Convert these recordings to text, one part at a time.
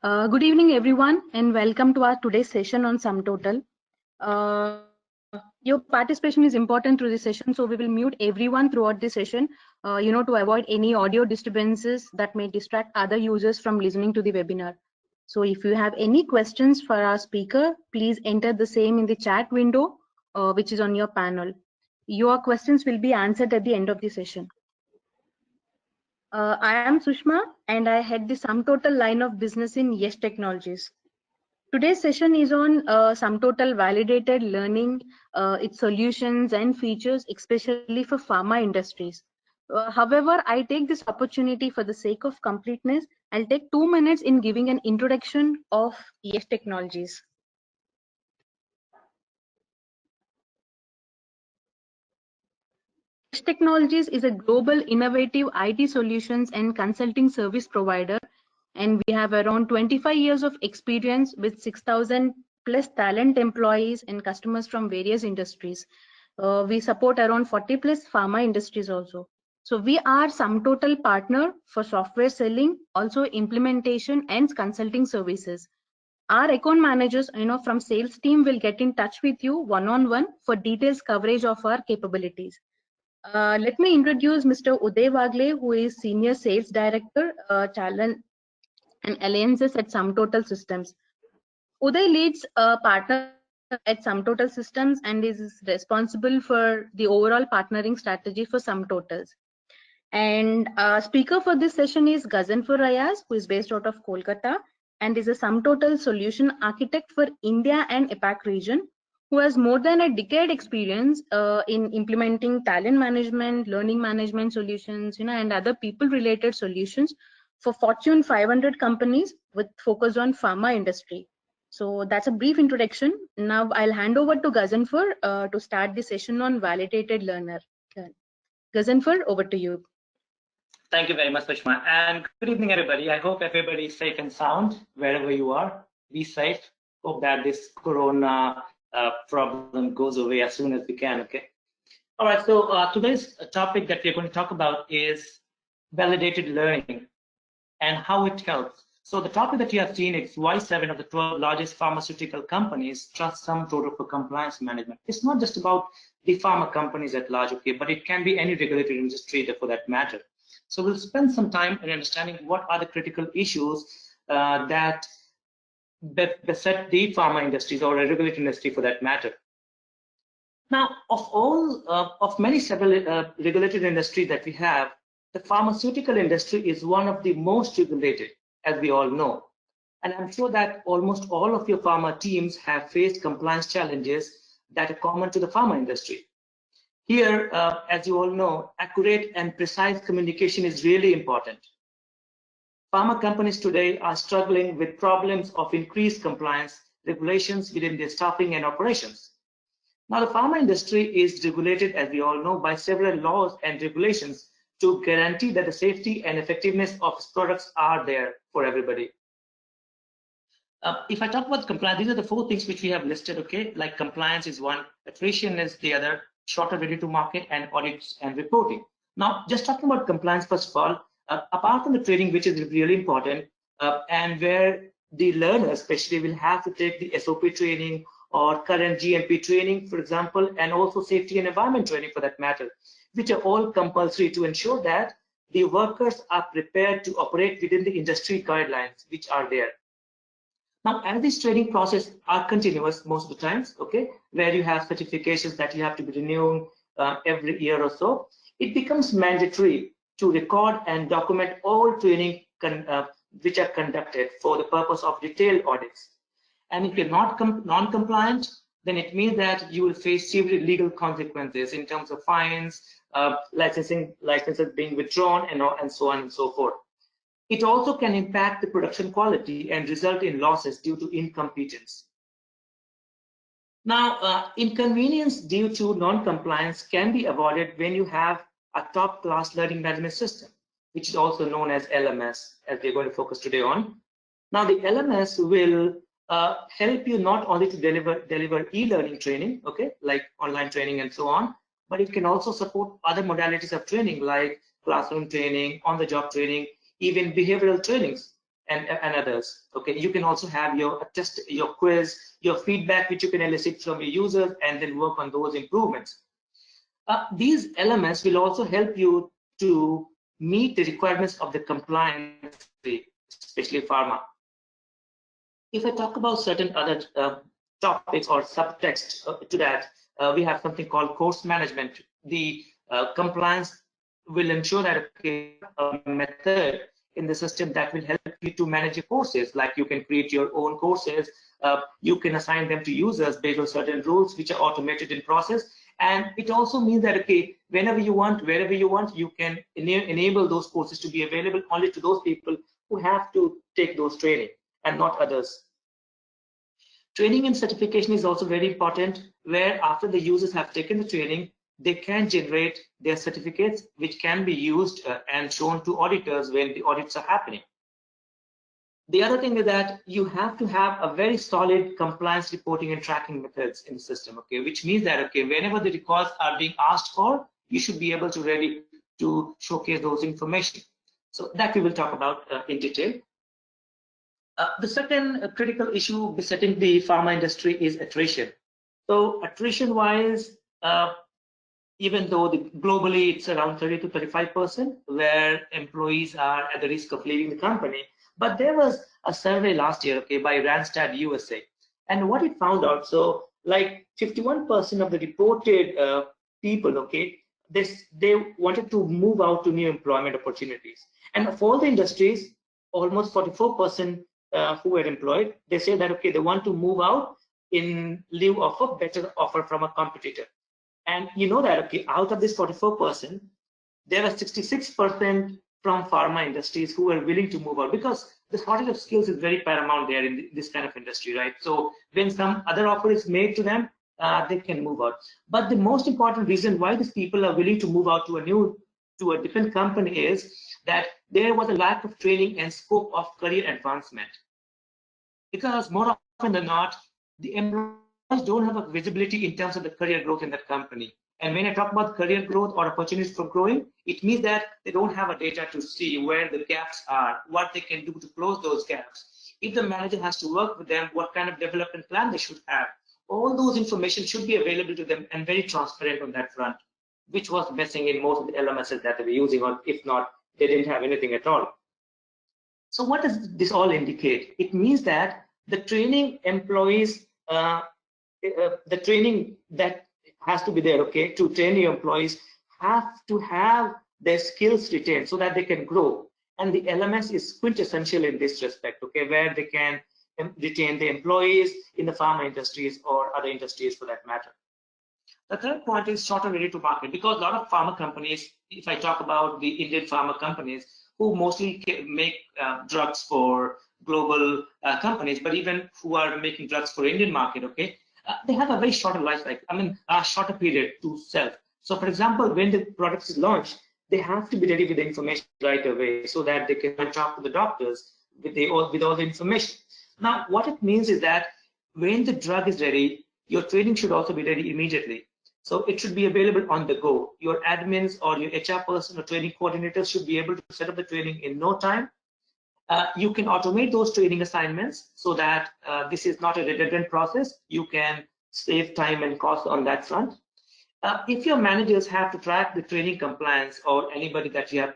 Good evening, everyone, and welcome to our today's session on SumTotal. Your participation is important through this session, so we will mute everyone throughout the session, to avoid any audio disturbances that may distract other users from listening to the webinar. So if you have any questions for our speaker, please enter the same in the chat window, which is on your panel. Your questions will be answered at the end of the session. I am Sushma, and I head the SumTotal line of business in Yes Technologies. Today's session is on SumTotal validated learning, its solutions and features, especially for pharma industries. However, I take this opportunity for the sake of completeness. I'll take 2 minutes in giving an introduction of Yes Technologies. Yes Technologies is a global innovative IT solutions and consulting service provider, and we have around 25 years of experience with 6,000 plus talent employees and customers from various industries. We support around 40 plus pharma industries also. So we are SumTotal partner for software selling, also implementation and consulting services. Our account managers, from sales team will get in touch with you one-on-one for details coverage of our capabilities. Let me introduce Mr. Uday Wagle, who is Senior Sales Director, Talent and Alliances at SumTotal Systems. Uday leads a partner at SumTotal Systems and is responsible for the overall partnering strategy for SumTotals. And speaker for this session is Gazanfar Rayaz, who is based out of Kolkata and is a SumTotal solution architect for India and APAC region, who has more than a decade experience in implementing talent management, learning management solutions, and other people-related solutions for Fortune 500 companies with focus on pharma industry. So that's a brief introduction. Now I'll hand over to Gazanfar to start the session on validated learner. Gazanfar, over to you. Thank you very much, Sushma. And good evening, everybody. I hope everybody is safe and sound wherever you are. Be safe. Hope that this corona problem goes away as soon as we can, okay? All right, so today's topic that we're going to talk about is validated learning and how it helps. So the topic that you have seen is why 7 of the 12 largest pharmaceutical companies trust SumTotal for compliance management. It's not just about the pharma companies at large, okay, but it can be any regulated industry for that matter. So we'll spend some time in understanding what are the critical issues that beset the pharma industries or a regulated industry for that matter. Now, of many several regulated industries that we have, the pharmaceutical industry is one of the most regulated, as we all know. And I'm sure that almost all of your pharma teams have faced compliance challenges that are common to the pharma industry. Here, as you all know, accurate and precise communication is really important. Pharma companies today are struggling with problems of increased compliance regulations within their staffing and operations. Now, the pharma industry is regulated, as we all know, by several laws and regulations to guarantee that the safety and effectiveness of its products are there for everybody. If I talk about compliance, these are the 4 things which we have listed, okay? Like compliance is one, attrition is the other, shorter ready to market, and audits and reporting. Now, just talking about compliance, first of all, apart from the training, which is really important, and where the learner especially will have to take the SOP training or current GMP training, for example, and also safety and environment training for that matter, which are all compulsory to ensure that the workers are prepared to operate within the industry guidelines which are there. Now, as these training processes are continuous most of the times, okay, where you have certifications that you have to be renewing every year or so, it becomes mandatory to record and document all training which are conducted for the purpose of detailed audits. And if you're not non-compliant, then it means that you will face severe legal consequences in terms of fines, licenses being withdrawn, and so on and so forth. It also can impact the production quality and result in losses due to incompetence. Now, inconvenience due to non-compliance can be avoided when you have a top-class learning management system, which is also known as LMS, as we're going to focus today on. Now, the LMS will help you not only to deliver e-learning training, okay, like online training and so on, but it can also support other modalities of training like classroom training, on-the-job training, even behavioral trainings, and others. Okay, you can also have your test, your quiz, your feedback, which you can elicit from your users, and then work on those improvements. These elements will also help you to meet the requirements of the compliance, especially pharma. If I talk about certain other topics or subtext to that, we have something called course management. The compliance will ensure that a method in the system that will help you to manage your courses. Like you can create your own courses, you can assign them to users based on certain rules which are automated in process. And it also means that, okay, whenever you want, wherever you want, you can enable those courses to be available only to those people who have to take those training and not others. Training and certification is also very important, where after the users have taken the training, they can generate their certificates, which can be used and shown to auditors when the audits are happening. The other thing is that you have to have a very solid compliance reporting and tracking methods in the system, okay, which means that, okay, whenever the records are being asked for, you should be able to ready to showcase those information. So that we will talk about in detail. The second critical issue besetting the pharma industry is attrition. So attrition-wise, even though globally it's around 30 to 35%, where employees are at the risk of leaving the company, but there was a survey last year, okay, by Randstad USA, and what it found out, so like 51% of the reported people, okay, they wanted to move out to new employment opportunities, and of all the industries, almost 44% who were employed, they say that, okay, they want to move out in lieu of a better offer from a competitor. And you know that, okay, out of this 44%, there were 66% from pharma industries who were willing to move out, because the shortage of skills is very paramount there in this kind of industry, right? So when some other offer is made to them, they can move out. But the most important reason why these people are willing to move out to a different company is that there was a lack of training and scope of career advancement. Because more often than not, the employees don't have a visibility in terms of the career growth in that company. And when I talk about career growth or opportunities for growing, it means that they don't have a data to see where the gaps are, what they can do to close those gaps. If the manager has to work with them, what kind of development plan they should have. All those information should be available to them and very transparent on that front, which was missing in most of the LMSs that they were using, or if not, they didn't have anything at all. So what does this all indicate? It means that the training employees, the training that has to be there, okay, to train your employees have to have their skills retained so that they can grow. And the LMS is quintessential in this respect, okay, where they can retain the employees in the pharma industries or other industries for that matter. The third point is shorter ready to market, because a lot of pharma companies, if I talk about the Indian pharma companies, who mostly make drugs for global companies, but even who are making drugs for Indian market, okay, they have a very shorter life cycle, I mean, a shorter period to sell. So for example, when the product is launched, they have to be ready with the information right away so that they can talk to the doctors with all the information. Now, what it means is that when the drug is ready, your training should also be ready immediately. So it should be available on the go. Your admins or your HR person or training coordinators should be able to set up the training in no time. You can automate those training assignments so that this is not a redundant process. You can save time and cost on that front. If your managers have to track the training compliance or anybody that you have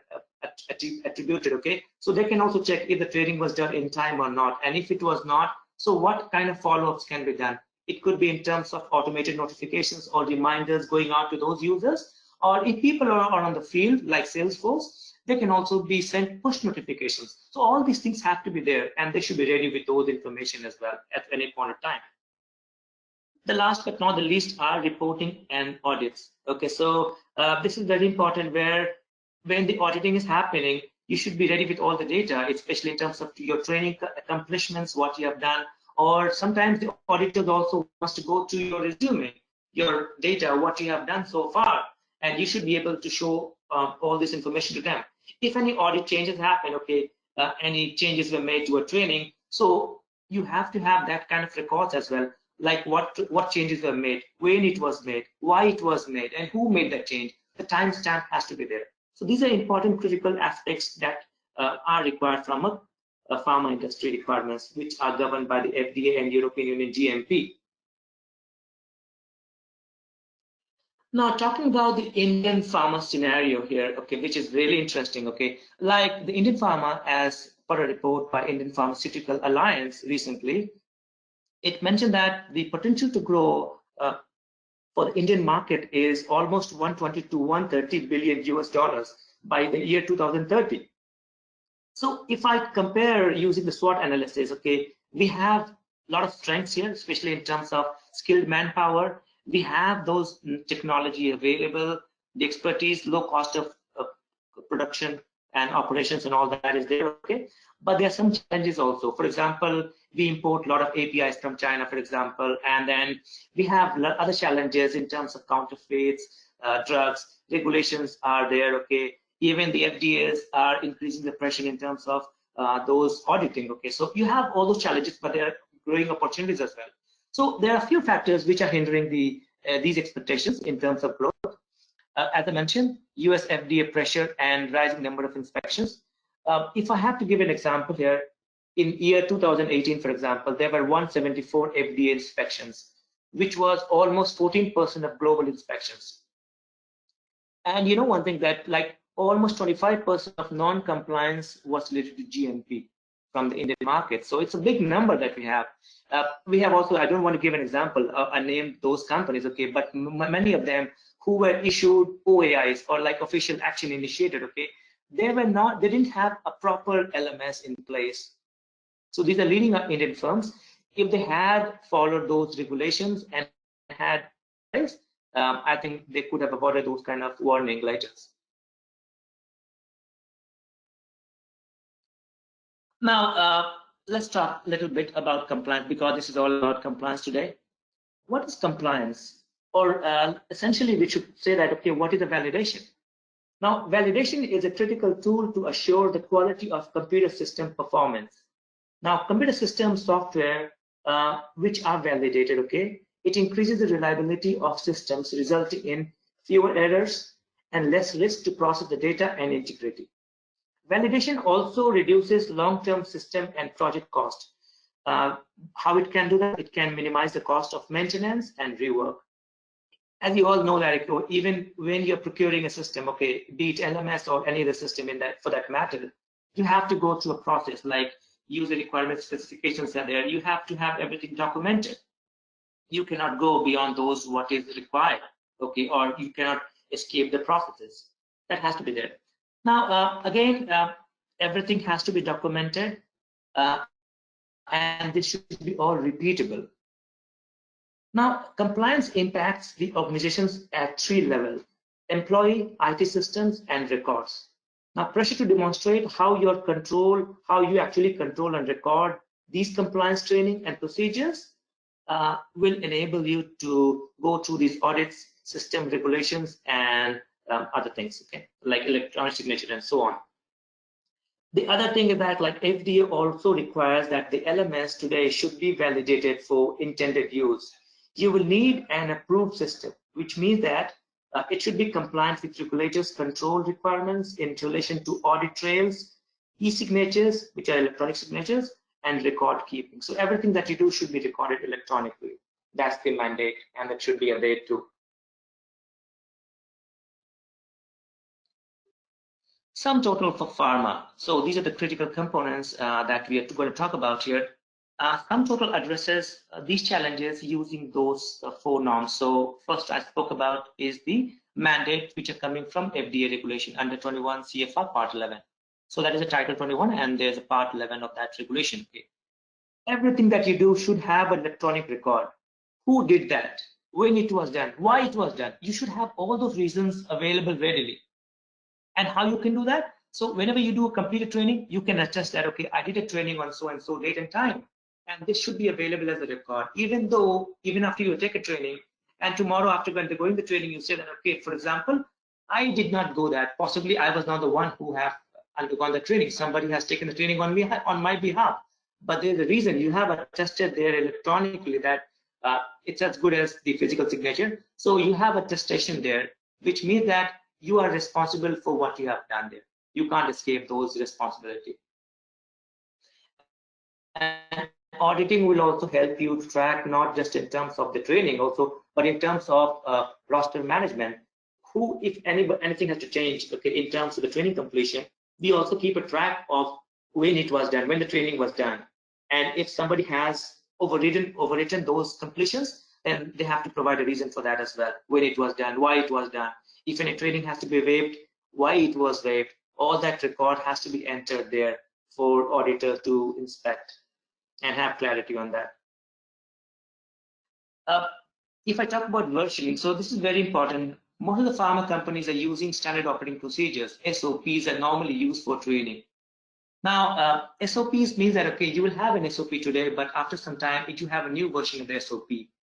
attributed, okay, so they can also check if the training was done in time or not. And if it was not, so what kind of follow-ups can be done? It could be in terms of automated notifications or reminders going out to those users, or if people are on the field like Salesforce, they can also be sent push notifications. So all these things have to be there, and they should be ready with those information as well at any point of time. The last but not the least are reporting and audits. Okay, so this is very important, where when the auditing is happening, you should be ready with all the data, especially in terms of your training accomplishments, what you have done, or sometimes the auditors also wants to go to your resume, your data, what you have done so far, and you should be able to show all this information to them. If any audit changes happen, okay, any changes were made to a training, so you have to have that kind of records as well, like what changes were made, when it was made, why it was made, and who made that change. The timestamp has to be there. So these are important critical aspects that are required from pharma industry requirements, which are governed by the FDA and European Union GMP. Now, talking about the Indian pharma scenario here, okay, which is really interesting, okay, like the Indian pharma, as per a report by Indian Pharmaceutical Alliance recently, it mentioned that the potential to grow for the Indian market is almost 120 to 130 billion US dollars by the year 2030. So if I compare using the SWOT analysis, okay, we have a lot of strengths here, especially in terms of skilled manpower. We have those technology available, the expertise, low cost of production and operations and all that is there, okay? But there are some challenges also. For example, we import a lot of APIs from China, for example, and then we have other challenges in terms of counterfeits, drugs, regulations are there, okay? Even the FDAs are increasing the pressure in terms of those auditing, okay? So you have all those challenges, but there are growing opportunities as well. So there are a few factors which are hindering these expectations in terms of growth. As I mentioned, US FDA pressure and rising number of inspections. If I have to give an example here, in year 2018, for example, there were 174 FDA inspections, which was almost 14% of global inspections. And you know one thing, that like almost 25% of non-compliance was related to GMP from the Indian market. So it's a big number that we have. We have also, I don't want to give an example, I named those companies, okay, but many of them who were issued OAIs or like official action initiated, okay, they didn't have a proper LMS in place. So these are leading Indian firms. If they had followed those regulations and had place, I think they could have avoided those kind of warning letters. Now, let's talk a little bit about compliance, because this is all about compliance today. What is compliance? Or essentially, we should say that, okay, what is a validation? Now, validation is a critical tool to assure the quality of computer system performance. Now, computer system software, which are validated, okay, it increases the reliability of systems, resulting in fewer errors and less risk to process the data and integrity. Validation also reduces long-term system and project cost. How it can do that? It can minimize the cost of maintenance and rework. As you all know, that even when you're procuring a system, okay, be it LMS or any other system in that, for that matter, you have to go through a process like user requirement specifications are there. You have to have everything documented. You cannot go beyond those what is required, okay, or you cannot escape the processes. That has to be there. Now, again, everything has to be documented, and this should be all repeatable. Now, compliance impacts the organizations at 3 levels: employee, IT systems, and records. Now, pressure to demonstrate how you actually control and record these compliance training and procedures will enable you to go through these audits, system regulations, and other things, okay, like electronic signature and so on. The other thing is that, like, FDA also requires that the LMS today should be validated for intended use. You will need an approved system, which means that it should be compliant with regulators' control requirements in relation to audit trails, e-signatures, which are electronic signatures, and record keeping. So everything that you do should be recorded electronically. That's the mandate, and that should be obeyed too. SumTotal for pharma. So these are the critical components that we are going to talk about here. SumTotal addresses these challenges using those 4 norms. So first I spoke about is the mandate, which are coming from FDA regulation under 21 CFR Part 11. So that is a Title 21, and there's a Part 11 of that regulation. Okay. Everything that you do should have an electronic record. Who did that? When it was done? Why it was done? You should have all those reasons available readily. And how you can do that? So whenever you do a completed training, you can attest that, okay, I did a training on so and so date and time, and this should be available as a record. Even after you take a training, and tomorrow after undergoing the training, you say that, okay, for example, I did not go that. Possibly I was not the one who have undergone the training. Somebody has taken the training on my behalf. But there's a reason you have attested there electronically that it's as good as the physical signature. So you have attestation there, which means that you are responsible for what you have done there. You can't escape those responsibilities. And auditing will also help you to track not just in terms of the training also, but in terms of roster management. Who, if anything has to change, okay, in terms of the training completion, we also keep a track of when it was done, when the training was done. And if somebody has overwritten those completions, then they have to provide a reason for that as well, when it was done, why it was done. If any training has to be waived, why it was waived, all that record has to be entered there for auditor to inspect and have clarity on that. If I talk about versioning, so this is very important. Most of the pharma companies are using standard operating procedures. SOPs are normally used for training. Now, SOPs means that, okay, you will have an SOP today, but after some time, you have a new version of the SOP,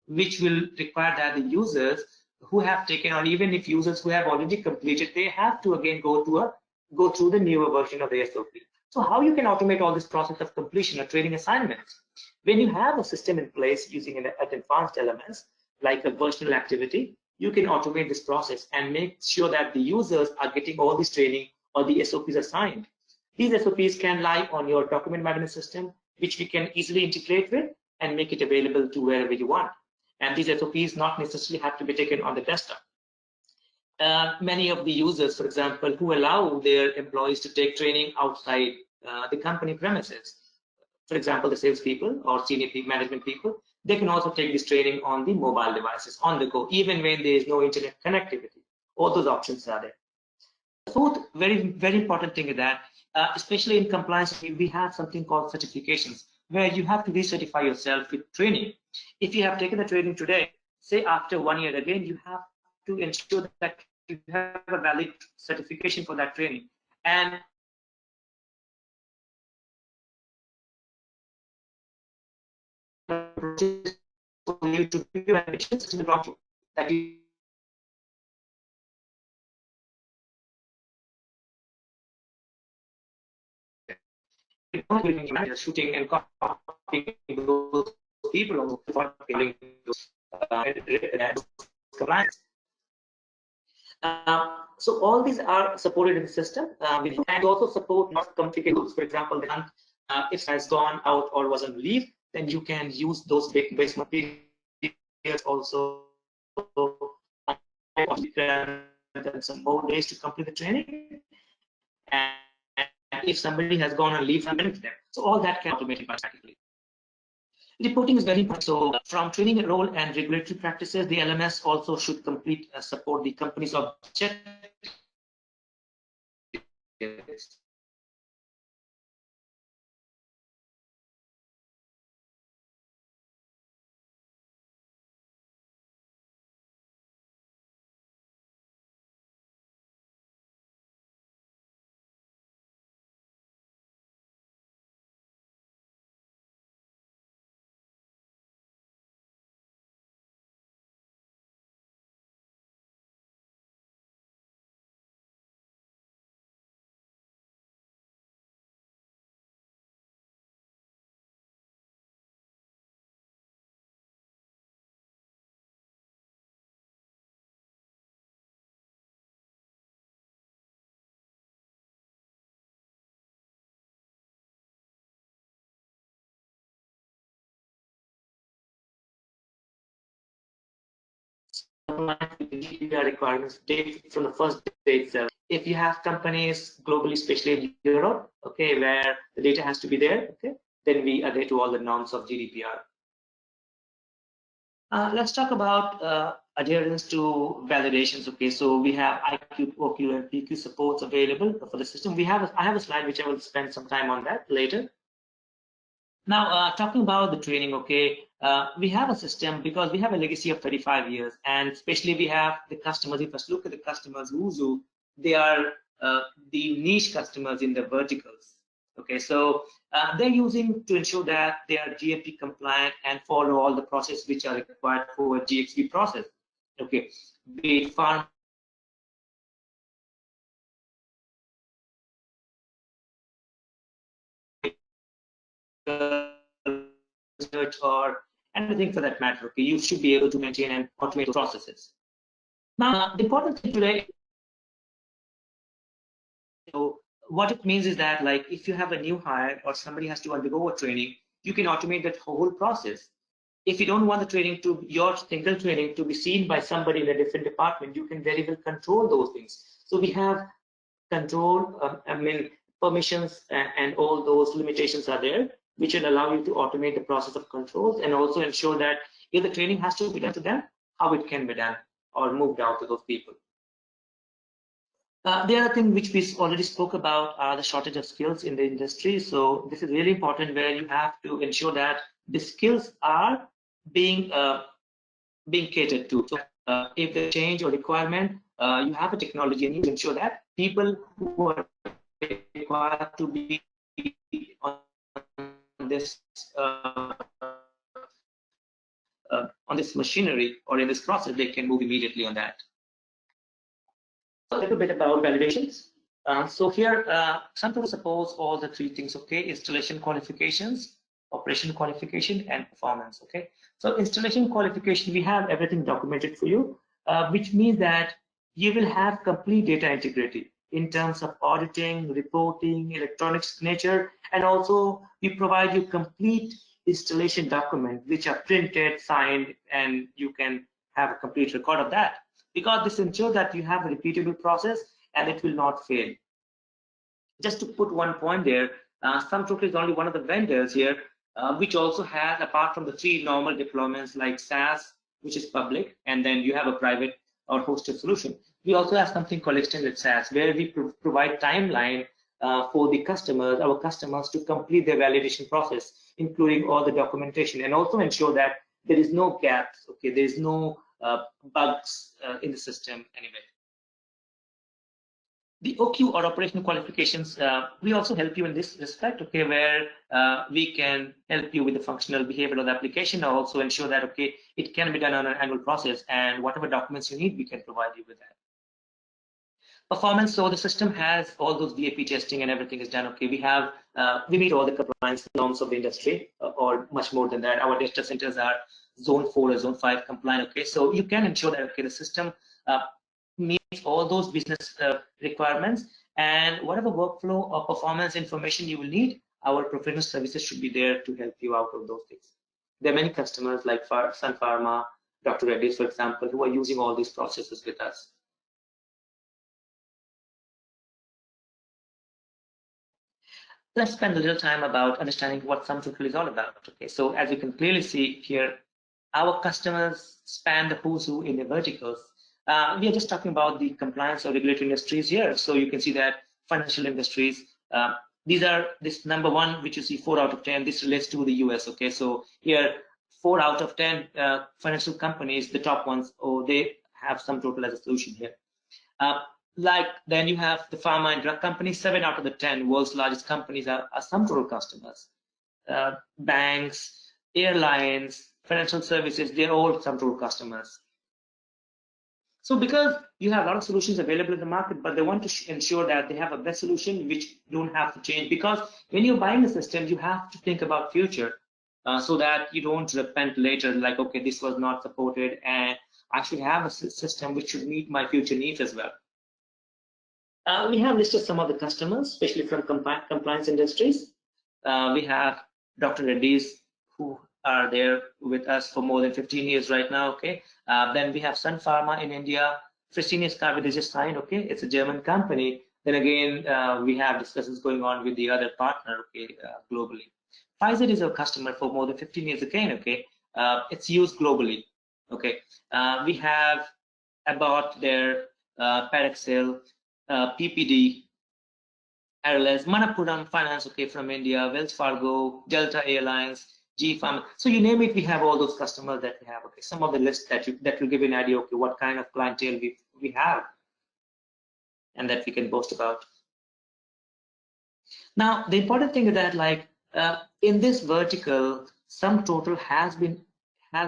which will require that the users who have taken, or even if users who have already completed, they have to again go through the newer version of the SOP. So how you can automate all this process of completion of training assignments? When you have a system in place using an advanced elements, like a versional activity, you can automate this process and make sure that the users are getting all this training or the SOPs assigned. These SOPs can lie on your document management system, which we can easily integrate with and make it available to wherever you want. And these SOPs not necessarily have to be taken on the desktop. Many of the users, for example, who allow their employees to take training outside the company premises, for example, the salespeople or senior management people, they can also take this training on the mobile devices, on the go, even when there is no internet connectivity. All those options are there. The fourth very important thing is that, especially in compliance, we have something called certifications, where you have to recertify yourself with training. If you have taken the training today, say after 1 year again, you have to ensure that you have a valid certification for that training. And for you to give your ambitions in the wrong that you shooting and copying those people for killing those compliance. So all these are supported in the system, and also support not complicated tools. For example, if it has gone out or was on leave, then you can use those base materials also, and some more days to complete the training. And if somebody has gone on leave from them, so all that can automate it practically. Reporting is very important. So from training role and regulatory practices, the LMS also should support the company's objectives. Requirements date from the first day itself. If you have companies globally, especially in Europe, okay, where the data has to be there, okay, then we adhere to all the norms of GDPR. Let's talk about adherence to validations. Okay, so we have IQ, OQ, and PQ supports available for the system. I have a slide which I will spend some time on that later. Now, talking about the training, okay, we have a system because we have a legacy of 35 years, and especially we have the customers. If I look at the customers, Wuzu, they are the niche customers in the verticals. Okay, so they're using to ensure that they are GMP compliant and follow all the processes which are required for a GXP process. Okay, be it farm research or anything for that matter. Okay, you should be able to maintain and automate processes. Now, the important thing today, so what it means is that, like, if you have a new hire or somebody has to undergo a training, you can automate that whole process. If you don't want the training to, your single training to be seen by somebody in a different department, you can very well control those things. So we have control, permissions and all those limitations are there, which will allow you to automate the process of controls and also ensure that if the training has to be done to them, how it can be done or moved out to those people. The other thing which we already spoke about are the shortage of skills in the industry. So this is really important, where you have to ensure that the skills are being catered to. So if the change or requirement, you have a technology and you ensure that people who are required to be on this machinery or in this process, they can move immediately on that. So a little bit about validations. So here, SumTotal supports all the three things, okay? Installation qualifications, operation qualification, and performance, okay? So installation qualification, we have everything documented for you, which means that you will have complete data integrity in terms of auditing, reporting, electronic signature, and also we provide you complete installation document, which are printed, signed, and you can have a complete record of that. Because this ensures that you have a repeatable process and it will not fail. Just to put one point there, SumTotal is only one of the vendors here, which also has, apart from the three normal deployments like SaaS, which is public, and then you have a private or hosted solution. We also have something called extended SaaS, where we provide timeline for the customers, our customers, to complete their validation process, including all the documentation, and also ensure that there is no gaps, okay, there is no bugs in the system anyway. The OQ or operational qualifications, we also help you in this respect, okay, where we can help you with the functional behavior of the application, or also ensure that, okay, it can be done on an annual process, and whatever documents you need, we can provide you with that. Performance, so the system has all those DAP testing and everything is done, okay. We meet all the compliance norms of the industry, or much more than that. Our data centers are Zone 4 or Zone 5 compliant, okay. So you can ensure that, okay, the system meets all those business requirements, and whatever workflow or performance information you will need, our professional services should be there to help you out of those things. There are many customers like Sun Pharma, Dr. Reddy's, for example, who are using all these processes with us. Let's spend a little time about understanding what SumTotal is all about. Okay, so as you can clearly see here, our customers span the who's who in the verticals. We are just talking about the compliance or regulatory industries here. So you can see that financial industries, this number one, which you see 4 out of 10, this relates to the US. Okay, so here 4 out of 10 financial companies, the top ones, they have SumTotal as a solution here. Like then you have the pharma and drug companies, 7 out of the 10 world's largest companies are SumTotal customers. Banks, airlines, financial services, they're all SumTotal customers. So because you have a lot of solutions available in the market, but they want to ensure that they have a best solution which don't have to change, because when you're buying a system, you have to think about future, so that you don't repent later, like, okay, this was not supported and I should have a system which should meet my future needs as well. We have listed some of the customers, especially from compliance industries. We have Dr. Reddy's, who are there with us for more than 15 years right now, okay. Then we have Sun Pharma in India. Fresenius Kabi, they just signed, okay. It's a German company. Then again, we have discussions going on with the other partner, okay, globally. Pfizer is a customer for more than 15 years again, okay. It's used globally, okay. We have about their Paraxel, PPD, RLS, Manappuram Finance, okay, from India, Wells Fargo, Delta Airlines, G Pharma. So you name it, we have all those customers that we have. Okay, some of the lists that will give you an idea, okay, what kind of clientele we have, and that we can boast about. Now, the important thing is that, like, in this vertical, SumTotal has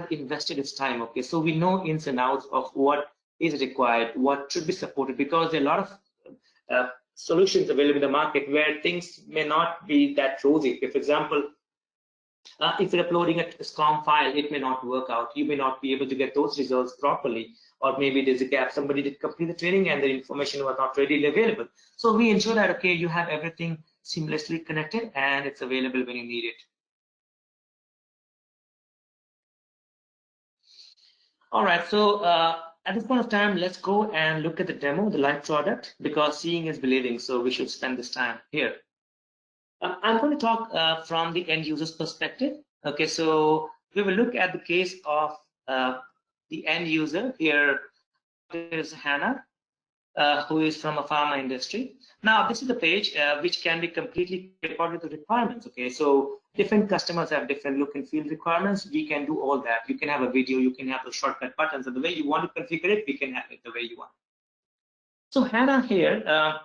invested its time. Okay, so we know ins and outs of what is required, what should be supported, because there are a lot of solutions available in the market where things may not be that rosy. If, for example, if you're uploading a SCORM file, it may not work out. You may not be able to get those results properly, or maybe there's a gap. Somebody did complete the training and the information was not readily available. So we ensure that, okay, you have everything seamlessly connected and it's available when you need it. All right, so at this point of time, let's go and look at the demo, the live product, because seeing is believing, so we should spend this time here. I'm going to talk from the end user's perspective. Okay, so we will look at the case of the end user. Here is Hannah, who is from a pharma industry. Now, this is the page which can be completely according to the requirements. Okay, so different customers have different look and feel requirements. We can do all that. You can have a video, you can have the shortcut buttons, and the way you want to configure it, we can have it the way you want. So Hannah here,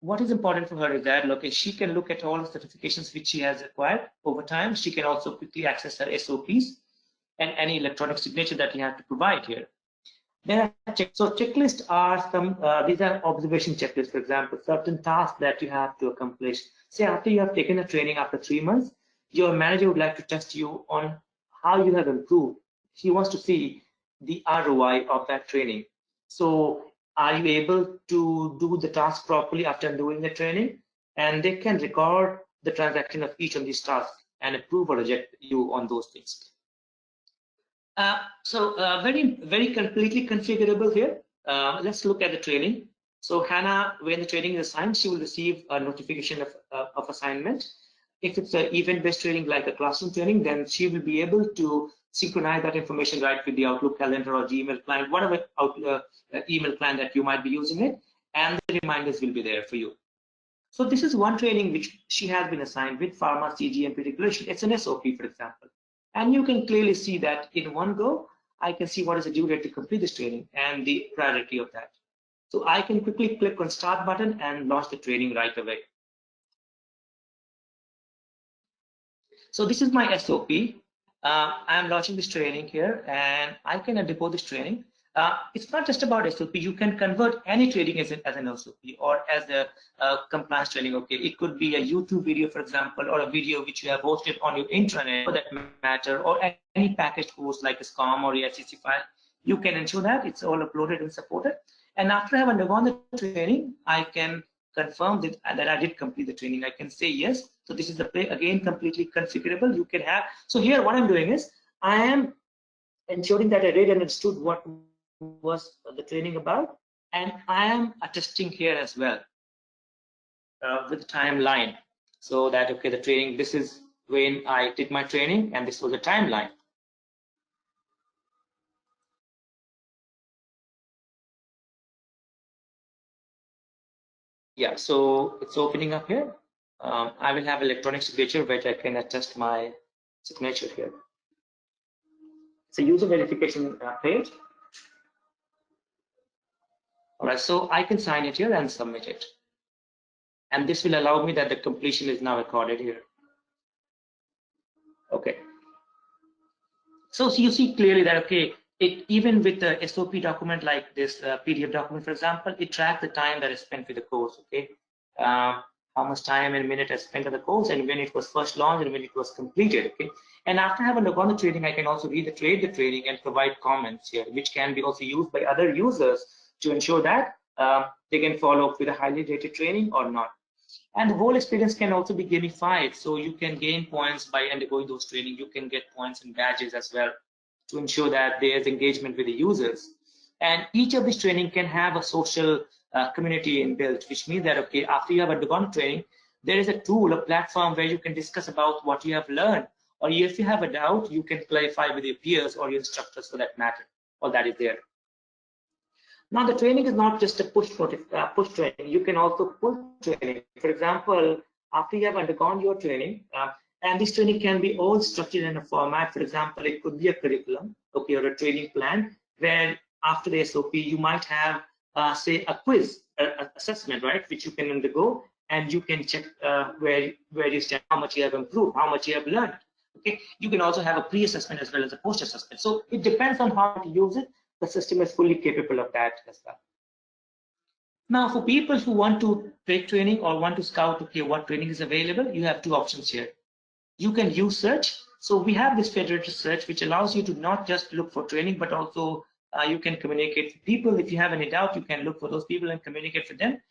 what is important for her is that she can look at all the certifications which she has acquired over time. She can also quickly access her SOPs and any electronic signature that you have to provide here. There are so checklists are some, these are observation checklists, for example, certain tasks that you have to accomplish. Say after you have taken a training after 3 months, your manager would like to test you on how you have improved. He wants to see the ROI of that training. So are you able to do the task properly after doing the training? And they can record the transaction of each of these tasks and approve or reject you on those things. Very completely configurable here. Let's look at the training. So Hannah, when the training is assigned, she will receive a notification of assignment. If it's an event-based training like a classroom training, then she will be able to synchronize that information right with the Outlook calendar or Gmail client, whatever email client that you might be using it, and the reminders will be there for you. So this is one training which she has been assigned with Pharma CGMP regulation. It's an SOP, for example. And you can clearly see that in one go, I can see what is the due date to complete this training and the priority of that. So I can quickly click on start button and launch the training right away. So this is my SOP. I'm launching this training here and I can deploy this training. It's not just about SOP. You can convert any training as an SOP or as a compliance training. Okay, it could be a YouTube video, for example, or a video which you have hosted on your intranet for that matter, or any packaged course like a SCOM or a SEC file. You can ensure that it's all uploaded and supported. And after I have undergone the training, I can confirm that I did complete the training. I can say yes. So this is the play again, completely configurable. You can have. So here, what I'm doing is I am ensuring that I read and understood what was the training about, and I am attesting here as well with timeline, so that okay, the training, this is when I did my training and this was the timeline. Yeah, so it's opening up here. I will have electronic signature which I can attest my signature here. It's a user verification page. All right, so I can sign it here and submit it. And this will allow me that the completion is now recorded here. Okay. So you see clearly that, okay, even with the SOP document like this PDF document, for example, it tracks the time that is spent with the course, okay? How much time and minute I spent on the course and when it was first launched and when it was completed, okay? And after having undergone the training, I can also reiterate the training and provide comments here, which can be also used by other users to ensure that they can follow up with a highly rated training or not. And the whole experience can also be gamified. So you can gain points by undergoing those training. You can get points and badges as well to ensure that there's engagement with the users. And each of these training can have a social community inbuilt, which means that, okay, after you have undergone training, there is a tool, a platform where you can discuss about what you have learned. Or if you have a doubt, you can clarify with your peers or your instructors for that matter. All that is there. Now, the training is not just a push training. You can also pull training. For example, after you have undergone your training, and this training can be all structured in a format. For example, it could be a curriculum, okay, or a training plan, where after the SOP, you might have, say, a quiz, assessment, right, which you can undergo, and you can check where you stand, how much you have improved, how much you have learned. Okay, you can also have a pre-assessment as well as a post-assessment. So it depends on how to use it. The system is fully capable of that as well. Now, for people who want to take training or want to scout, okay, what training is available, you have two options here. You can use search. So we have this federated search, which allows you to not just look for training, but also you can communicate with people. If you have any doubt, you can look for those people and communicate with them.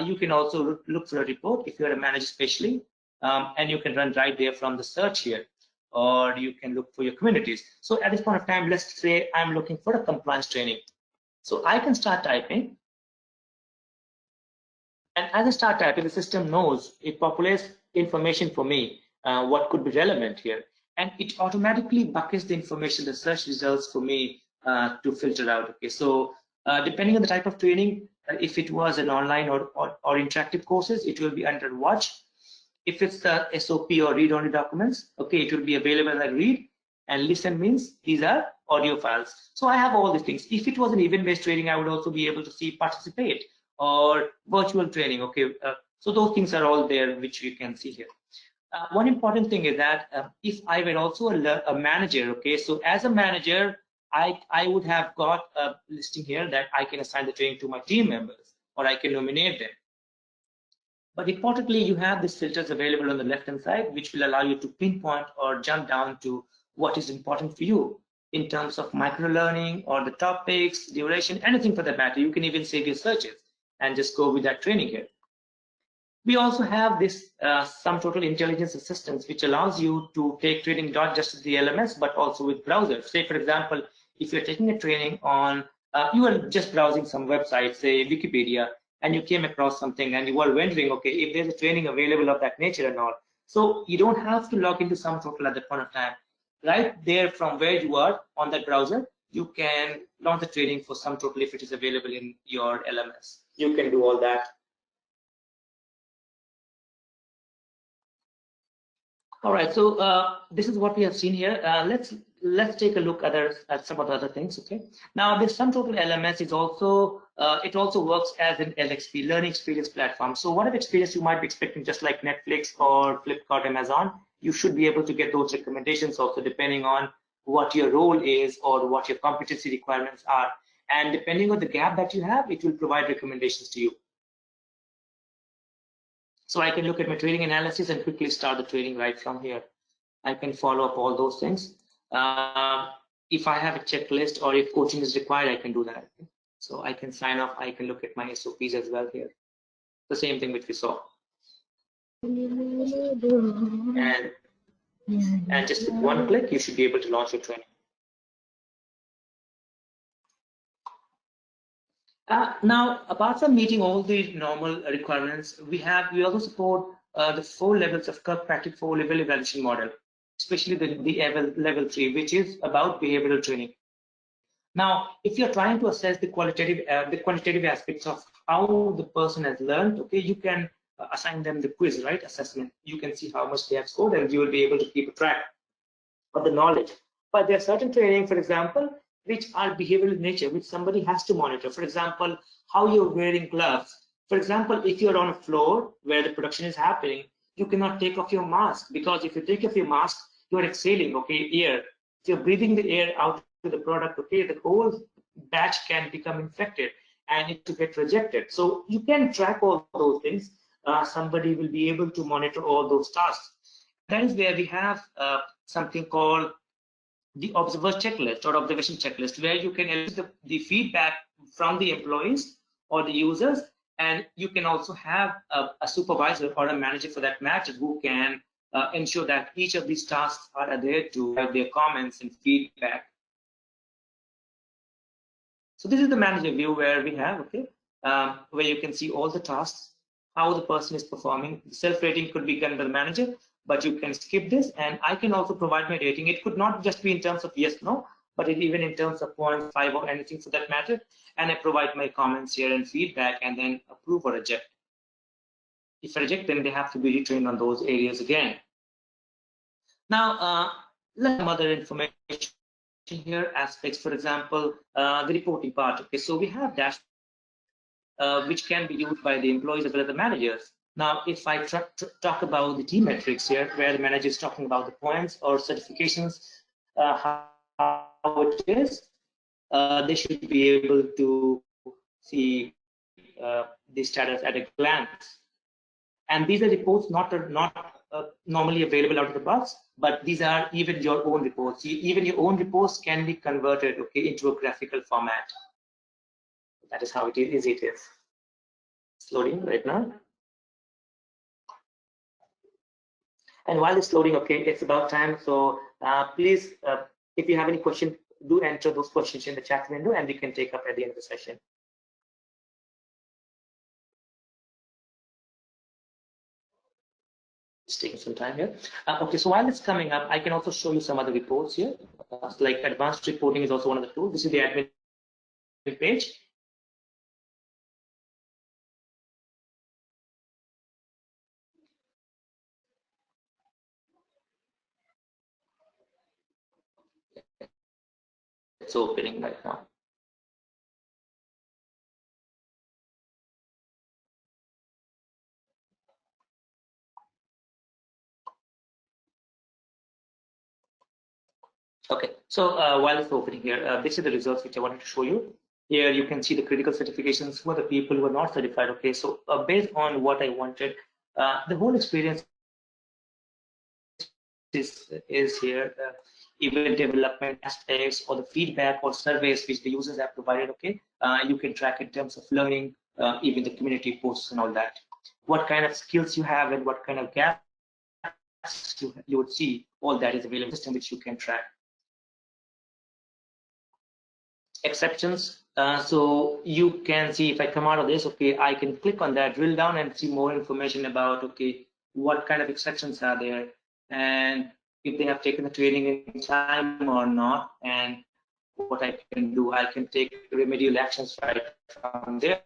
You can also look for a report if you're a manager especially, and you can run right there from the search here. or you can look for your communities. So at this point of time, let's say I'm looking for a compliance training. So I can start typing. And as I start typing, the system knows, it populates information for me, what could be relevant here. And it automatically buckets the information, the search results for me to filter out. Okay, so depending on the type of training, if it was an online or interactive courses, it will be under watch. If it's the SOP or read-only documents, okay, it will be available as read, and listen means these are audio files. So I have all these things. If it was an event-based training, I would also be able to see participate or virtual training. Okay, so those things are all there, which you can see here. One important thing is that if I were also a manager, okay, so as a manager, I would have got a listing here that I can assign the training to my team members, or I can nominate them. But importantly, you have these filters available on the left-hand side, which will allow you to pinpoint or jump down to what is important for you in terms of micro-learning or the topics, duration, anything for that matter. You can even save your searches and just go with that training here. We also have this SumTotal intelligence assistance, which allows you to take training not just with the LMS, but also with browsers. Say, for example, if you're taking a training on, you are just browsing some website, say Wikipedia, and you came across something and you were wondering, okay, if there's a training available of that nature or not. So you don't have to log into SumTotal at that point of time. Right there from where you are on that browser, you can launch the training for SumTotal if it is available in your LMS. You can do all that. All right, so this is what we have seen here. Let's take a look at some of the other things. Okay. Now, this SumTotal LMS is also it also works as an LXP, learning experience platform. So whatever experience you might be expecting, just like Netflix or Flipkart, Amazon, you should be able to get those recommendations also, depending on what your role is or what your competency requirements are, and depending on the gap that you have, it will provide recommendations to you. So I can look at my training analysis and quickly start the training right from here. I can follow up all those things. If I have a checklist or if coaching is required, I can do that. So I can sign off. I can look at my SOPs as well here. The same thing which we saw. And just with one click, you should be able to launch your training. Now, apart from meeting all the normal requirements, we also support the 4 levels of Kirkpatrick 4-level evaluation model, especially the level 3, which is about behavioral training. Now, if you're trying to assess the quantitative aspects of how the person has learned, okay, you can assign them the quiz, right? Assessment. You can see how much they have scored, and you will be able to keep a track of the knowledge. But there are certain training, for example, which are behavioral in nature, which somebody has to monitor. For example, how you're wearing gloves. For example, if you're on a floor where the production is happening, you cannot take off your mask, because if you take off your mask, you're exhaling, okay, air. So you're breathing the air out to the product, okay, the whole batch can become infected and it to get rejected. So you can track all those things. Somebody will be able to monitor all those tasks. That is where we have something called the observer checklist or observation checklist, where you can elicit the feedback from the employees or the users, and you can also have a supervisor or a manager for that matter who can ensure that each of these tasks are adhered to, have their comments and feedback. So this is the manager view where we have, okay, where you can see all the tasks, how the person is performing. Self-rating could be done by the manager, but you can skip this, and I can also provide my rating. It could not just be in terms of yes, no, but even in terms of 0.5 or anything for that matter. And I provide my comments here and feedback, and then approve or reject. If I reject, then they have to be retrained on those areas again. Now, let's have other information here, aspects, for example, the reporting part. Okay, so we have dashboard, which can be used by the employees as well as the managers. Now, if I talk about the team metrics here, where the manager is talking about the points or certifications, how it is, they should be able to see the status at a glance. And these are reports not normally available out of the box, but these are even your own reports. Even your own reports can be converted, okay, into a graphical format. That is how it is. It's loading right now. And while it's loading, okay, it's about time. So please, if you have any question, do enter those questions in the chat window and we can take up at the end of the session. It's taking some time here. Okay, so while it's coming up, I can also show you some other reports here. Like advanced reporting is also one of the tools. This is the admin page. It's opening right now. Okay, so while it's opening here, this is the results which I wanted to show you. Here you can see the critical certifications for the people who are not certified. Okay, so based on what I wanted, the whole experience is here. Event development aspects or the feedback or surveys which the users have provided. Okay, you can track in terms of learning, even the community posts and all that. What kind of skills you have and what kind of gaps you would see, all that is available in the system which you can track. Exceptions. So you can see if I come out of this, okay, I can click on that, drill down and see more information about, okay, what kind of exceptions are there and if they have taken the training in time or not, and what I can do, I can take remedial actions right from there.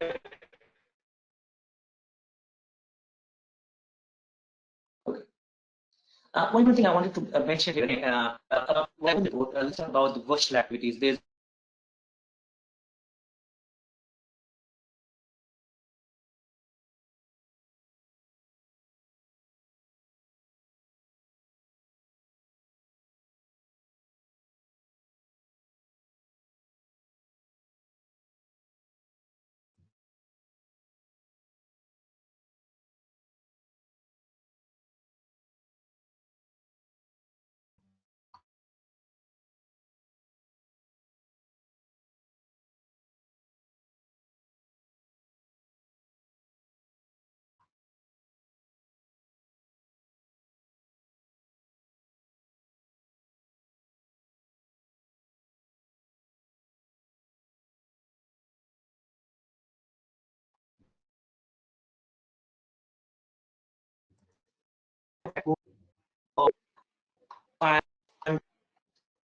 Okay. One more thing I wanted to mention here, about the virtual activities. There's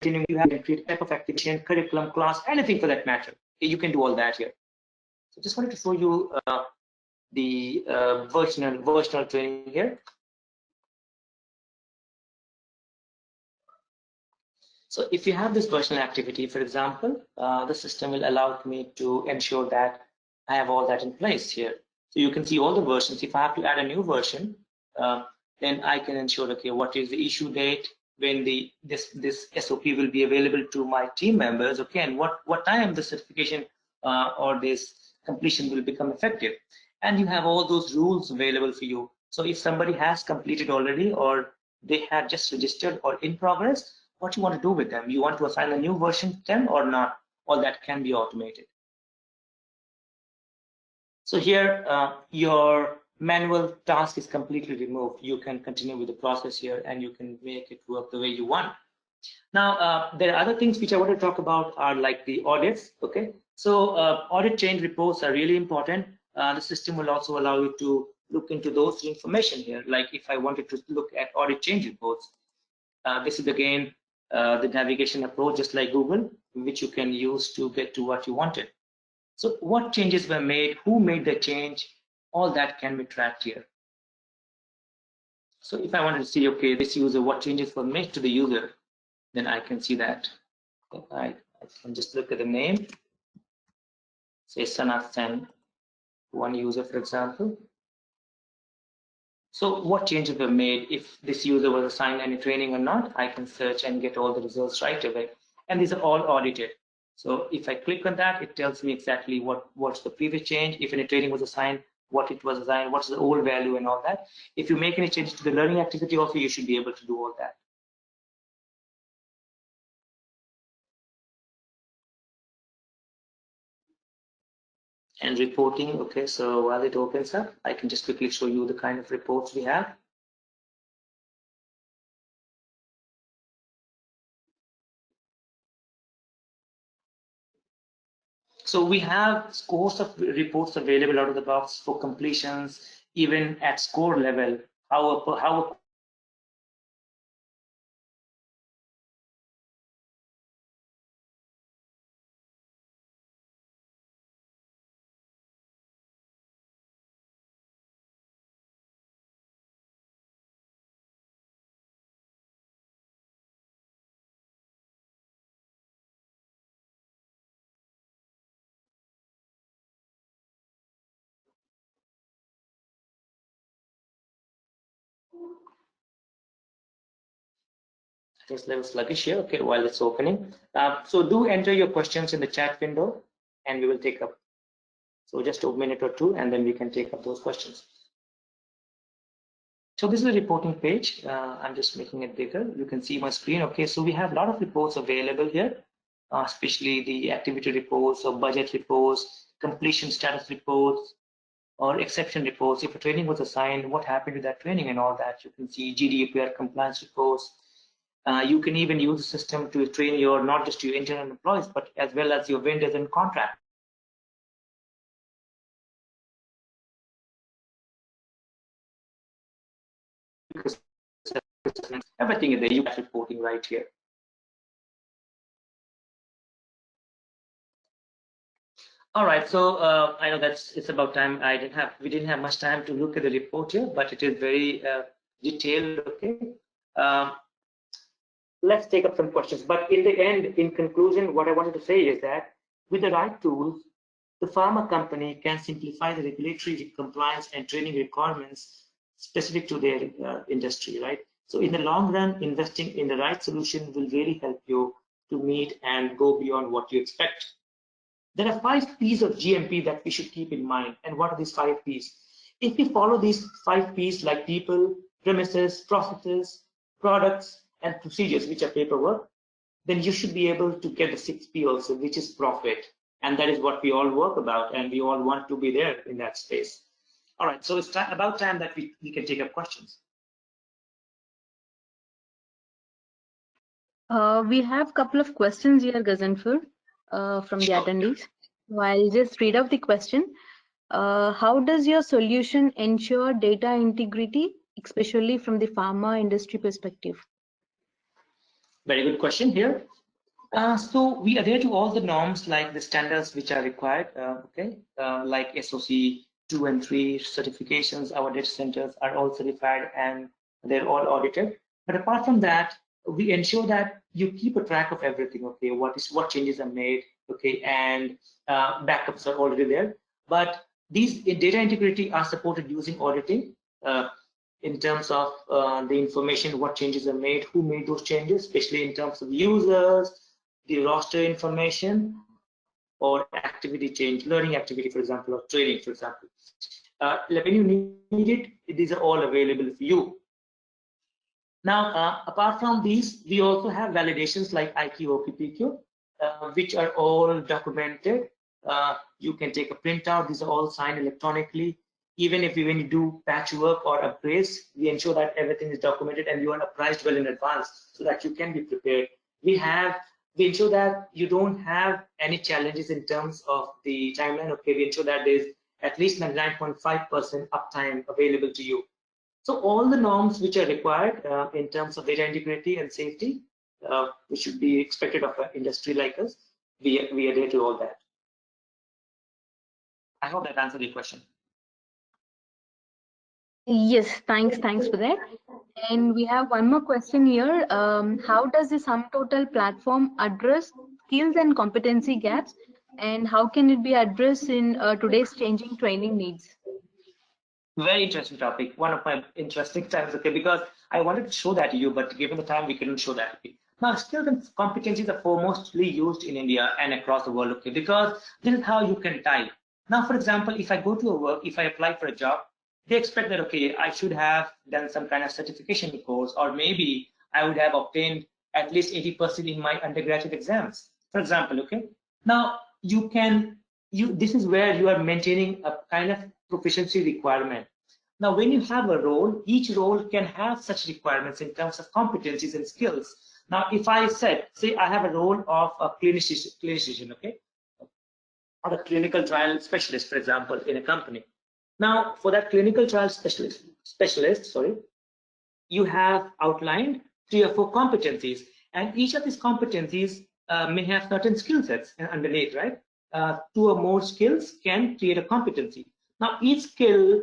continuing, you have to create type of activation, curriculum, class, anything for that matter. You can do all that here. So just wanted to show you the versional training here. So if you have this versional activity, for example, the system will allow me to ensure that I have all that in place here. So you can see all the versions. If I have to add a new version, then I can ensure, okay, what is the issue date, when this SOP will be available to my team members, okay, and what time the certification or this completion will become effective. And you have all those rules available for you. So if somebody has completed already or they have just registered or in progress, what you want to do with them? You want to assign a new version to them or not? All that can be automated. So here, your manual task is completely removed. You can continue with the process here and you can make it work the way you want. Now, there are other things which I want to talk about are like the audits, okay? So audit change reports are really important. The system will also allow you to look into those information here. Like if I wanted to look at audit change reports, this is again the navigation approach, just like Google, which you can use to get to what you wanted. So what changes were made, who made the change, all that can be tracked here. So if I wanted to see, okay, this user, what changes were made to the user, then I can see that. I can just look at the name, say Sanat Sen, one user, for example. So what changes were made? If this user was assigned any training or not, I can search and get all the results right away. And these are all audited. So if I click on that, it tells me exactly what's the previous change, if any training was assigned, what it was assigned, what's the old value and all that. If you make any changes to the learning activity also, you should be able to do all that. And reporting, okay, so while it opens up, I can just quickly show you the kind of reports we have. So we have scores of reports available out of the box for completions, even at score level. How just a little sluggish here. Okay, while it's opening. So do enter your questions in the chat window, and we will take up. So just a minute or two, and then we can take up those questions. So this is a reporting page. I'm just making it bigger. You can see my screen. Okay, so we have a lot of reports available here, especially the activity reports or budget reports, completion status reports, or exception reports. If a training was assigned, what happened to that training and all that. You can see GDPR compliance reports. You can even use the system to train your, not just your internal employees, but as well as your vendors and contractors. Everything is there. You have reporting right here. All right, so I know that it's about time. We didn't have much time to look at the report here, but it is very detailed. Okay, let's take up some questions. But in the end, in conclusion, what I wanted to say is that with the right tools, the pharma company can simplify the regulatory compliance and training requirements specific to their industry, right? So in the long run, investing in the right solution will really help you to meet and go beyond what you expect. There are 5 P's of GMP that we should keep in mind. And what are these 5 P's? If we follow these 5 P's like people, premises, processes, products, and procedures, which are paperwork, then you should be able to get the 6th P also, which is profit. And that is what we all work about, and we all want to be there in that space. All right, so it's about time that we can take up questions. We have a couple of questions here, Gazanfur, from the attendees. So I'll just read out the question. How does your solution ensure data integrity, especially from the pharma industry perspective? Very good question here. So we adhere to all the norms, like the standards which are required, like SOC 2 and 3 certifications. Our data centers are all certified and they're all audited. But apart from that, we ensure that you keep a track of everything. Okay, what changes are made. Okay, and backups are already there. But these data integrity are supported using auditing. In terms of the information, what changes are made, who made those changes, especially in terms of users, the roster information, or activity change, learning activity, for example, or training, for example. When you need it, these are all available for you. Now, apart from these, we also have validations like IQ, OP, PQ, which are all documented. You can take a printout. These are all signed electronically. Even if when you do patchwork or upgrades, we ensure that everything is documented and you are apprised well in advance so that you can be prepared. We ensure that you don't have any challenges in terms of the timeline. Okay, we ensure that there's at least 99.5% uptime available to you. So all the norms which are required in terms of data integrity and safety, which should be expected of an industry like us, we adhere to all that. I hope that answered your question. Yes, thanks for that. And we have one more question here. How does the SumTotal platform address skills and competency gaps, and how can it be addressed in today's changing training needs? Very interesting topic. One of my interesting times, okay, because I wanted to show that to you, but given the time, we couldn't show that. Okay. Now, skills and competencies are foremostly used in India and across the world, okay, because this is how you can type. Now, for example, if I go to a work, if I apply for a job, they expect that, okay, I should have done some kind of certification course, or maybe I would have obtained at least 80% in my undergraduate exams, for example, okay. Now, this is where you are maintaining a kind of proficiency requirement. Now, when you have a role, each role can have such requirements in terms of competencies and skills. Now, if I say I have a role of a clinician, okay? or a clinical trial specialist, for example, in a company. Now, for that clinical trial specialist, you have outlined 3 or 4 competencies, and each of these competencies may have certain skill sets underneath, right? 2 or more skills can create a competency. Now, each skill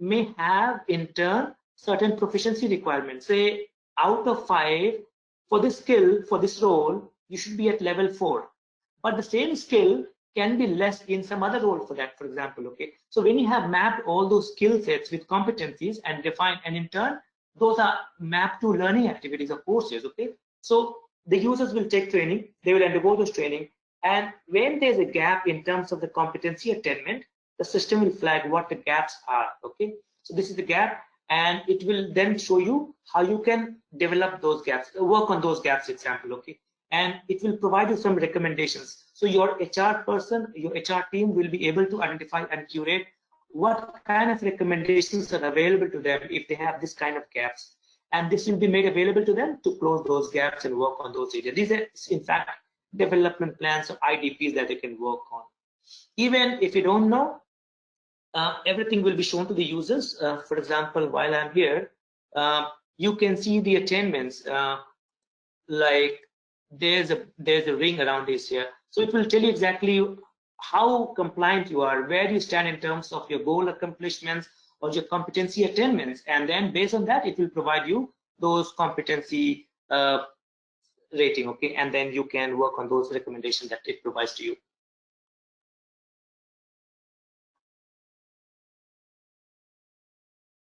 may have, in turn, certain proficiency requirements. Say, out of 5, for this skill, for this role, you should be at level 4. But the same skill can be less in some other role for that, for example, okay? So when you have mapped all those skill sets with competencies and defined, and in turn, those are mapped to learning activities or courses, okay? So the users will take training, they will undergo this training, and when there's a gap in terms of the competency attainment, the system will flag what the gaps are, okay? So this is the gap, and it will then show you how you can develop those gaps, work on those gaps, example, okay? And it will provide you some recommendations. So your HR person, your HR team will be able to identify and curate what kind of recommendations are available to them if they have this kind of gaps. And this will be made available to them to close those gaps and work on those areas. These are, in fact, development plans or IDPs that they can work on. Even if you don't know, everything will be shown to the users. For example, while I'm here, you can see the attainments. Like there's a ring around this here, so it will tell you exactly how compliant you are, where you stand in terms of your goal accomplishments or your competency attainments, and then based on that, it will provide you those competency rating, okay? And then you can work on those recommendations that it provides to you.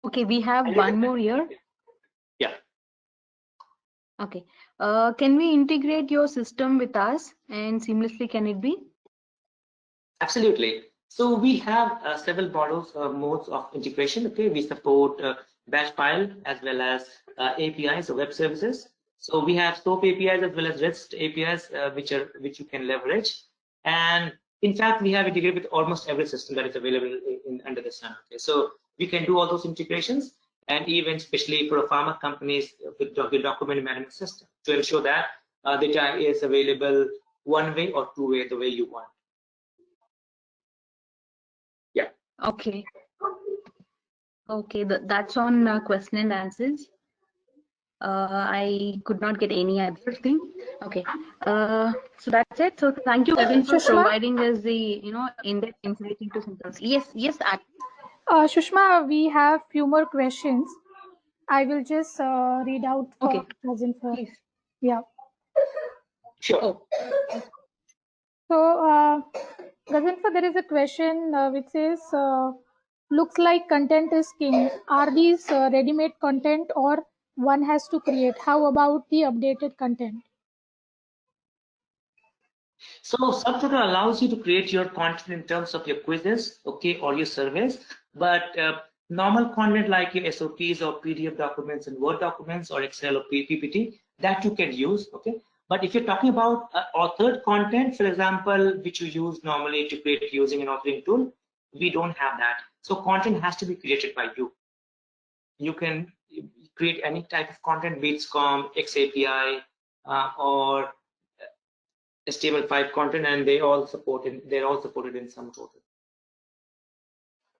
Okay, we have one more here. Yeah. Okay. Can we integrate your system with us, and seamlessly can it be? Absolutely. So we have several modes of integration. Okay, we support batch file as well as APIs or web services. So we have SOAP APIs as well as REST APIs, which you can leverage. And in fact, we have integrated with almost every system that is available under the sun. Okay, so we can do all those integrations, and even especially for pharma companies with the document management system to ensure that data is available one way or two way, the way you want. Yeah. Okay. Okay, that's on question and answers. I could not get any other thing. Okay. So that's it. So thank you, Gagan, for providing us the in-depth insight into symptoms. Yes. Shushma, we have few more questions. I will just read out for Gagan. Please. Yeah. Sure. Oh. So, Gagan, there is a question which says, looks like content is king. Are these ready-made content or one has to create? How about the updated content? So SumTotal allows you to create your content in terms of your quizzes, okay, or your surveys, but normal content like your SOPs or PDF documents and Word documents or Excel or PPT, that you can use, okay. But if you're talking about authored content, for example, which you use normally to create using an authoring tool, we don't have that. So content has to be created by you. You can create any type of content, be it SCOM, XAPI, or HTML5 content, and they're all supported in SumTotal.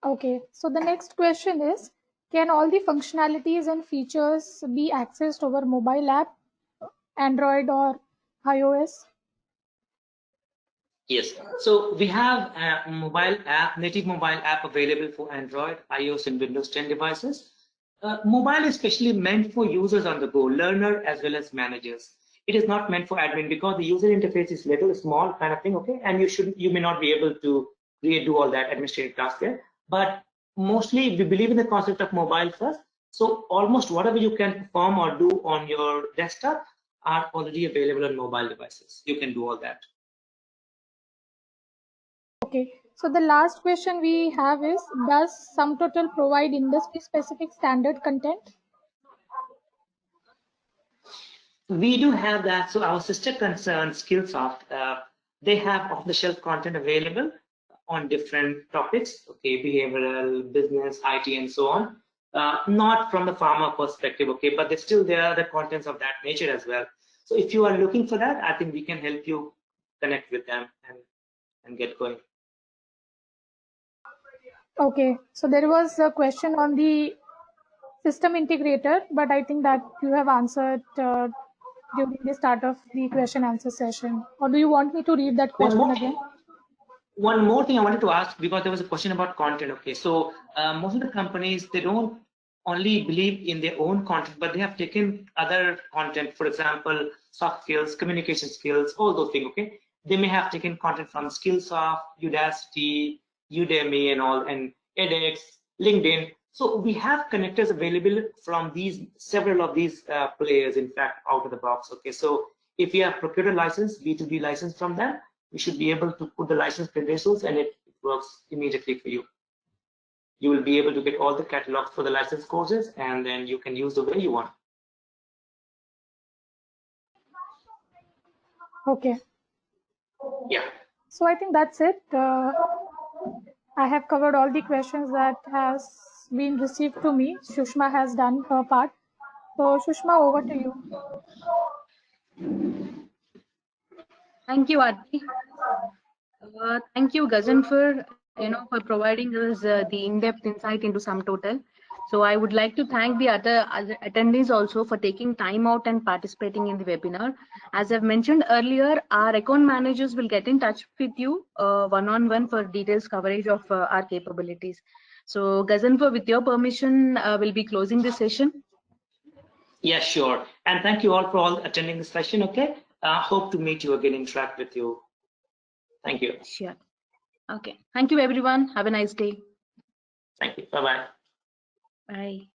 Okay, so the next question is, can all the functionalities and features be accessed over mobile app, Android or iOS? Yes, so we have a native mobile app available for Android, iOS, and Windows 10 devices. Mobile is specially meant for users on the go, learner as well as managers. It is not meant for admin because the user interface is little small kind of thing, okay? And you may not be able to do all that administrative tasks there. But mostly we believe in the concept of mobile first. So almost whatever you can perform or do on your desktop are already available on mobile devices. You can do all that. Okay, so the last question we have is, does SumTotal provide industry-specific standard content? We do have that. So our sister concern, SkillSoft, they have off-the-shelf content available on different topics, okay, behavioral, business, IT, and so on. Not from the pharma perspective, okay, but there are the contents of that nature as well. So if you are looking for that, I think we can help you connect with them and and get going. Okay, so there was a question on the system integrator, but I think that you have answered during the start of the question answer session. Or do you want me to read that question again? One more thing I wanted to ask, because there was a question about content. Okay, so most of the companies, they don't only believe in their own content, but they have taken other content, for example, soft skills, communication skills, all those things. Okay, they may have taken content from SkillSoft, Udacity, Udemy, and all, and edX, LinkedIn. So we have connectors available from several of these players, in fact, out of the box. Okay, so if you have procured a license, B2B license from them, you should be able to put the license credentials, and it works immediately for you. You will be able to get all the catalogs for the license courses, and then you can use the way you want. Okay. Yeah. So I think that's it. I have covered all the questions that has been received to me. Shushma has done her part. So Shushma, over to you. Thank you, Aarti. Thank you, Ghazan, for for providing us the in-depth insight into SumTotal. So I would like to thank the other attendees also for taking time out and participating in the webinar. As I've mentioned earlier, our account managers will get in touch with you one-on-one for details coverage of our capabilities. So Ghazan, with your permission, we'll be closing the session. Yeah, sure. And thank you all for attending the session. Okay. Hope to meet you again, interact with you. Thank you. Sure. Okay. Thank you, everyone. Have a nice day. Thank you. Bye-bye. Bye.